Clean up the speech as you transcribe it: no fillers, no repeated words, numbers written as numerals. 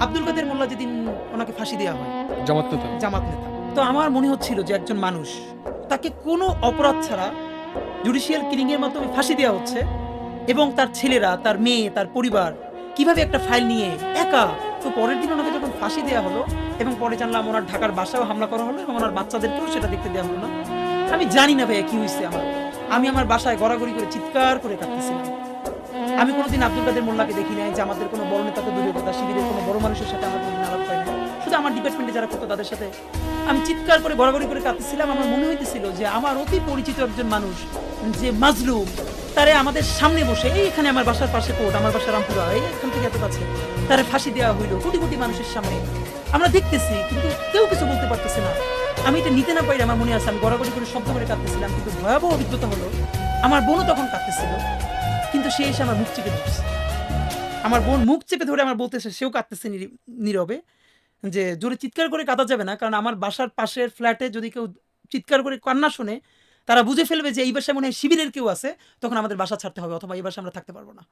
আব্দুল কাদের মোল্লা যেদিন ওনাকে ফাঁসি দেওয়া হয়, জামাত নেতা। জামাত নেতা, তো আমার মনে হচ্ছিল যে একজন মানুষ, তাকে কোনো অপরাধ ছাড়া জুডিশিয়াল কিলিং এর মাধ্যমে ফাঁসি দেওয়া হচ্ছে, এবং তার ছেলেরা, তার মেয়ে, তার পরিবার কিভাবে একটা ফাইল নিয়ে একা। তো পরের দিন ওনাকে যখন ফাঁসি দেওয়া হলো এবং পরে জানলাম ওনার ঢাকার বাসাও হামলা করা হলো এবং ওনার বাচ্চাদেরকেও সেটা দেখতে দেওয়া হলো না। আমি জানি না ভাইয়া কি হয়েছে আমার। আমি আমার বাসায় গড়াগড়ি করে চিৎকার করে কাঁদতেছিলাম। আমি কোনোদিন আব্দুল কাদের মোল্লাকে দেখি নাই, যে আমাদের কোনো বড় নেতা তো দূরের কথা, শিবিরের কোনো বড় মানুষের সাথে আমার কোনোদিন আলাপ হয় না, শুধু আমার ডিপার্টমেন্টে যারা করতো তাদের সাথে। আমি চিৎকার করে গড়াগড়ি করে কাঁদতেছিলাম। আমার মনে হইতেছিল যে আমার অতি পরিচিত একজন মানুষ, যে মাজলুম, তারে আমাদের সামনে বসে, এইখানে আমার বাসার পাশে কোর্ট, আমার বাসা রামপুরা, এখান থেকে এত কাছে, তারে ফাঁসি দেওয়া হইলো কোটি কোটি মানুষের সামনে। আমরা দেখতেছি কিন্তু কেউ কিছু বলতে পারতেছে না। আমি এটা নিতে না পারি, আমার মনে আছে আমি গড়াগড়ি করে শব্দ করে কাঁদতেছিলাম। কিন্তু ভয়াবহ অভিজ্ঞতা হলো, আমার বোনও তখন কাঁদতেছিল, কিন্তু সে এসে আমার মুখ চেপে ধরছে। আমার বোন মুখ চেপে ধরে আমার বলতেছে, সেও কাঁদতেছে নীরবে, যে জোরে চিৎকার করে কাঁদা যাবে না, কারণ আমার বাসার পাশের ফ্ল্যাটে যদি কেউ চিৎকার করে কান্না শুনে, তারা বুঝে ফেলবে যে এই বাসায় মনে হয় শিবিরের কেউ আছে, তখন আমাদের বাসা ছাড়তে হবে, অথবা এই বাসায় আমরা থাকতে পারবো না।